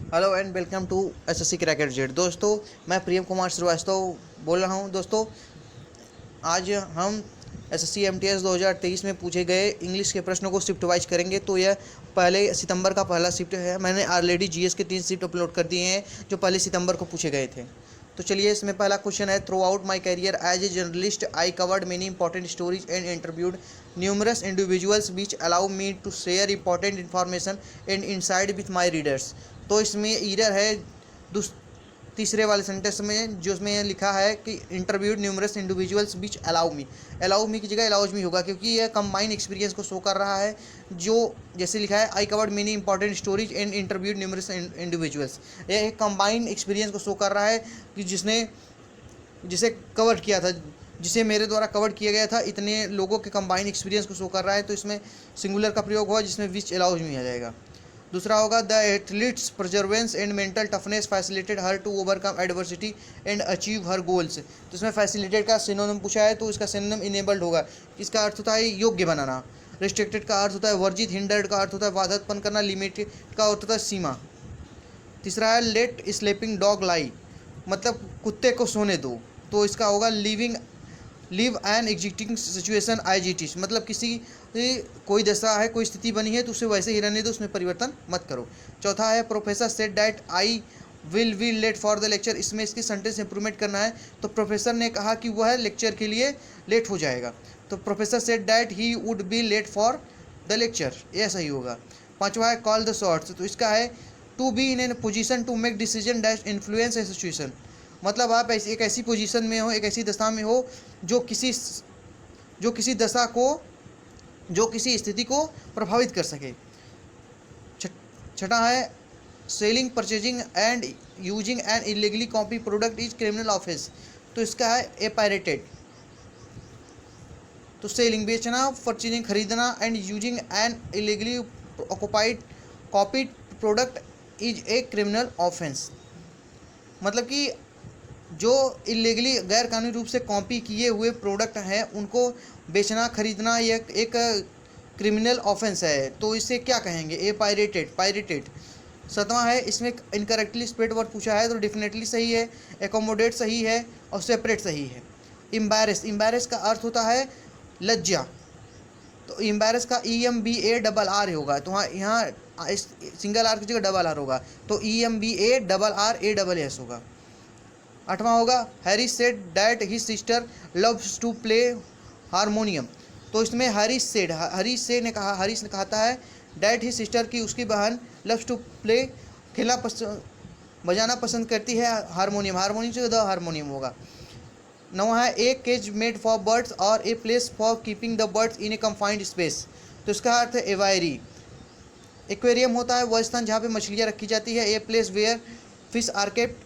Hello and welcome to SSC cracker Z. दोस्तों, मैं प्रियम कुमार श्रीवास्तव बोल रहा हूं। दोस्तों, आज हम एसएससी एमटीएस 2023 में पूछे गए इंग्लिश के प्रश्नों को शिफ्ट वाइज करेंगे। तो यह पहले सितंबर का पहला शिफ्ट है। मैंने ऑलरेडी जीएस के 3 शिफ्ट अपलोड कर दिए हैं जो पहले सितंबर को पूछे गए थे। तो चलिए, इसमें पहला क्वेश्चन है, throughout my career as a journalist I covered many important stories and interviewed numerous individuals which allow me to share important information and inside with my readers. तो इसमें ईरर है तीसरे वाले सेंटेंस में, जो उसमें लिखा है कि interviewed numerous individuals which allow मी की जगह अलाउज मी होगा, क्योंकि यह कंबाइंड एक्सपीरियंस को शो कर रहा है। जो जैसे लिखा है, आई covered many important stories and interviewed numerous individuals, यह एक कंबाइंड एक्सपीरियंस को शो कर रहा है कि जिसे कवर किया था, जिसे मेरे द्वारा कवर किया गया था, इतने लोगों के कंबाइंड एक्सपीरियंस को शो कर रहा है। तो इसमें सिंगुलर का प्रयोग हुआ, जिसमें विच अलाउज मी आ जाएगा। दूसरा होगा, the athletes perseverance and mental toughness facilitated her to overcome adversity and achieve her goals. तो इसमें फैसिलिटेड का सिनोनिम पूछा है, तो इसका सिनोनिम इनेबल्ड होगा। इसका अर्थ होता है योग्य बनाना। रिस्ट्रिक्टेड का अर्थ होता है वर्जित। हिंडर्ड का अर्थ होता है बाधा उत्पन्न करना। लिमिटेड का अर्थ होता है सीमा। तीसरा है, लेट स्लीपिंग डॉग लाई, मतलब कुत्ते को सोने दो। तो इसका होगा live an existing situation IGT, मतलब कोई दशा है, कोई स्थिति बनी है तो उसे वैसे ही रहने दो, उसमें परिवर्तन मत करो। चौथा है, professor said that I will be late for the lecture. इसमें इसकी सेंटेंस इंप्रूवमेंट करना है। तो प्रोफेसर ने कहा कि वह लेक्चर के लिए लेट हो जाएगा। तो professor said that he would be late for the lecture, यह सही होगा। पांचवा है, कॉल द शॉट्स। तो इसका है, to be in an position to make decision dash influence a situation, मतलब आप एक ऐसी पोजीशन में हो, एक ऐसी दशा में हो जो किसी दशा को, जो किसी स्थिति को प्रभावित कर सके। छठा है, selling purchasing and using an illegally copy product is criminal offence. तो इसका है, ए पायरेटेड। तो सेलिंग बेचना, परचेजिंग खरीदना, and using an illegally occupied copied product is a criminal offence, मतलब कि जो इलीगली गैर कानूनी रूप से कॉपी किए हुए प्रोडक्ट हैं उनको बेचना खरीदना ये एक क्रिमिनल ऑफेंस है। तो इसे क्या कहेंगे, ए पायरेटेड। सातवां है, इसमें इनकरेक्टली स्प्लिट वर्ड पूछा है, तो डेफिनेटली सही है, एकोमोडेट सही है, और सेपरेट सही है। इम्बैरेस का अर्थ होता है लज्जा। तो इम्बैरेस का EMBARR होगा। तो यहाँ सिंगल आर की जगह डबल आर होगा, तो EMBARRASS होगा। आठवां होगा, Harry said that his sister loves to play harmonium. तो इसमें हरीश ने कहता है डैट हिज सिस्टर की उसकी बहन लव्स टू प्ले बजाना पसंद करती है हारमोनियम से द हारमोनियम होगा। नौवां है, a cage made for birds और a place for keeping the birds in a confined space. तो इसका अर्थ है एवायरी। एक्वेरियम होता है वह स्थान जहाँ पे मछलियाँ रखी जाती है। A place where fish are kept.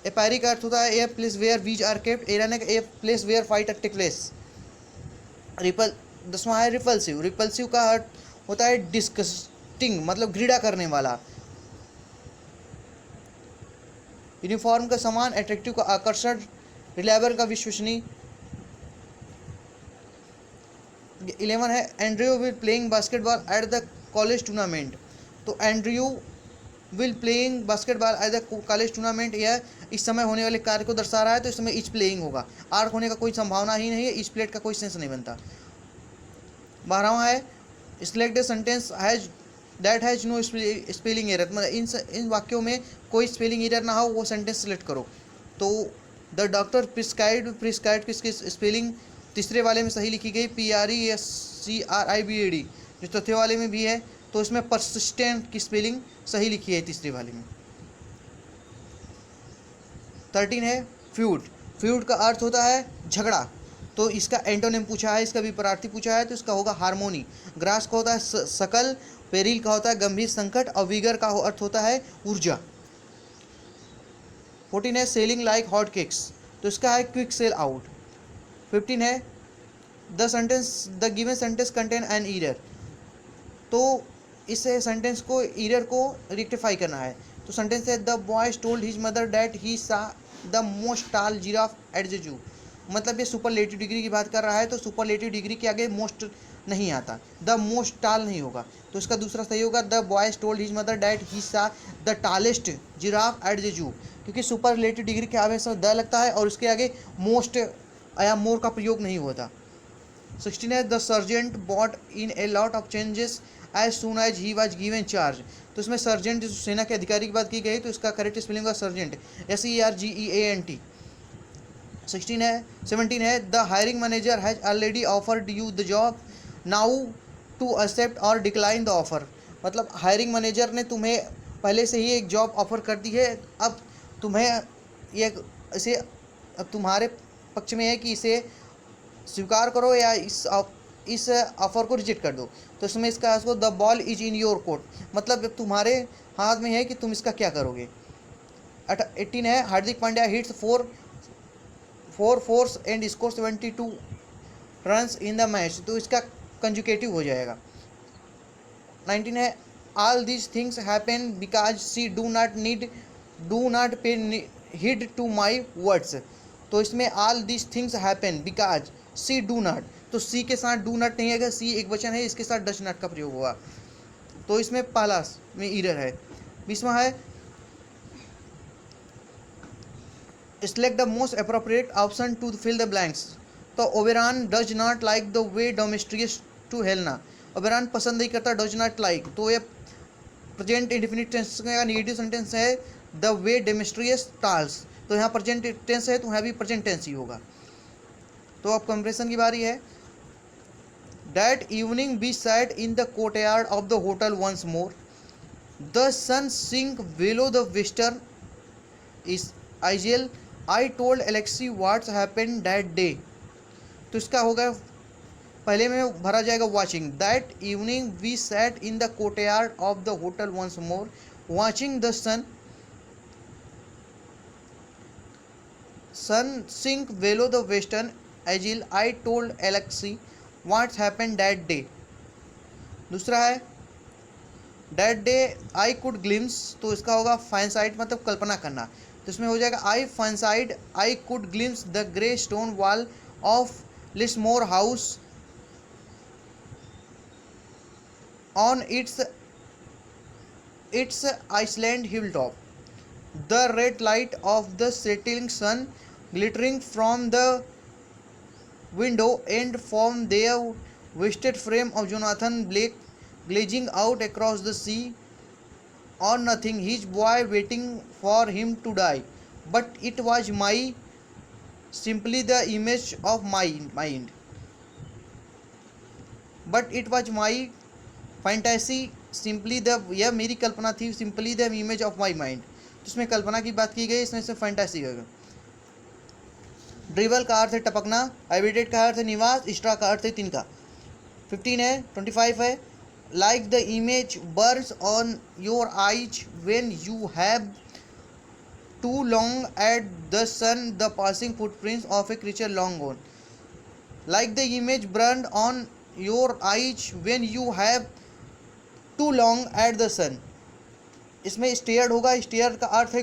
Aviary का अर्थ होता है a place where bees are kept. Arena का, a place where fight take place. दसवां है, रिपल्सिव का अर्थ होता है डिस्गस्टिंग, मतलब घृणा करने वाला। यूनिफॉर्म का समान, अट्रैक्टिव का आकर्षण, रिलायबल का विश्वसनीय। 11 है, Andrew will playing basketball at the college tournament. तो Andrew will playing basketball at the college tournament, यह इस समय होने वाले कार्य को दर्शा रहा है, तो इस समय इच प्लेइंग होगा। आर्क होने का कोई संभावना ही नहीं है, इच प्लेट का कोई सेंस नहीं बनता। 12वां है, select a sentence has that has no spelling error, मतलब इन वाक्यों में कोई स्पेलिंग एरर ना हो, वो सेंटेंस सेलेक्ट करो। तो द डॉक्टर प्रिस्क्राइब्ड किसकी स्पेलिंग तीसरे वाले में सही लिखी गई, PRESCRIBAD, जो चौथे वाले में भी है। तो इसमें परसिस्टेंट की स्पेलिंग सही लिखी है तीसरे वाले में। 13 है, फ्यूड का अर्थ होता है झगड़ा। तो इसका एंटोनिम पूछा है, इसका विपरीत पूछा है, तो इसका होगा हार्मोनी। ग्रास का होता है सकल, पेरिल का होता है गंभीर संकट, और विगर का अर्थ होता है ऊर्जा। 14 है, सेलिंग लाइक हॉट केक्स। तो इसका है क्विक सेल आउट। 15 है, the given sentence contain an error. तो इस सेंटेंस को एरर को रेक्टिफाई करना है। तो सेंटेंस है, the boy told his mother that he saw the most टाल जिराफ एट द जू, मतलब ये सुपरलेटिव डिग्री की बात कर रहा है। तो सुपरलेटिव डिग्री के आगे मोस्ट नहीं आता, द मोस्ट टाल नहीं होगा, तो इसका दूसरा सही होगा the boys told his mother that he saw the tallest giraffe at the zoo, क्योंकि सुपर रिलेटिव डिग्री के आगे से द लगता है और उसके आगे मोस्ट या मोर का प्रयोग नहीं होता। 16 है the sergeant bought in a lot of changes as soon as he was given charge, तो इसमें सर्जेंट सेना के अधिकारी की बात की गई, तो इसका करेक्ट स्पेलिंग होगा सर्जेंट, SERGEANT। 17 है the hiring manager has already offered you the job now to accept और डिक्लाइन द ऑफर, मतलब हायरिंग मैनेजर ने तुम्हें पहले से ही एक जॉब ऑफर कर दी है, अब तुम्हें ये इसे अब तुम्हारे पक्ष में है कि इसे स्वीकार करो या इस ऑफर को रिजेक्ट कर दो, तो इसमें इसका answer the ball is in your court, मतलब अब तुम्हारे हाथ में है कि तुम इसका क्या करोगे। 18 है Hardik Pandya hits four fours and score 72 runs in the match, तो इसका कंजुकेटिव हो जाएगा। 19 है all these things happen because she do not pay heed to my words, तो इसमें all these things happen because she do not, तो she के साथ डू नॉट नहीं है, सी एक वचन है, इसके साथ डज नॉट का प्रयोग हुआ, तो इसमें पहला में एरर है। 20वां है select the most appropriate option to fill the blanks, तो Oberon does not like the way Demetrius to Helena, Oberon पसंद नहीं करता डज नॉट लाइक, तो ये प्रेजेंट इंडेफिनिट टेंस का नेगेटिव सेंटेंस है द वे डेमेस्ट्रियस टाल्स, तो यहाँ प्रेजेंट टेंस है तो यहाँ भी प्रेजेंट टेंस ही होगा। तो अब कंप्रेशन की बारी है। That evening we sat in the courtyard of the hotel once more, the sun sink below the western is isle, I told Alexei what's happened that day, तो इसका होगा पहले में भरा जाएगा watching, that evening we sat in the courtyard of the hotel once more watching the sun sink below the western isle, I told Alexei what's happened that day. दूसरा है that day I could glimpse, तो इसका होगा फाइनसाइट मतलब कल्पना करना, तो इसमें हो जाएगा आई फाइनसाइड I could glimpse the grey stone wall of Lismore house on its island hill top, the red light of the setting sun glittering from the window and from their wasted frame of Jonathan Blake glazing out across the sea or nothing, his boy waiting for him to die, but it was my simply the image of my mind, but it was my fantasy simply the, यह मेरी कल्पना थी, simply the image of my mind, तो इसमें कल्पना की बात की गई, इसमें से फैंटासी होगा। ड्रिबल का अर्थ है टपकना, एविडेट का अर्थ है निवास, स्ट्रा का अर्थ है तिनका। 15 है 25 है like the image burns on your eyes when you have too long at the sun the passing footprints of a creature long gone, like the image burned on your eyes when you have too long at the sun, इसमें stared होगा, stair का अर्थ है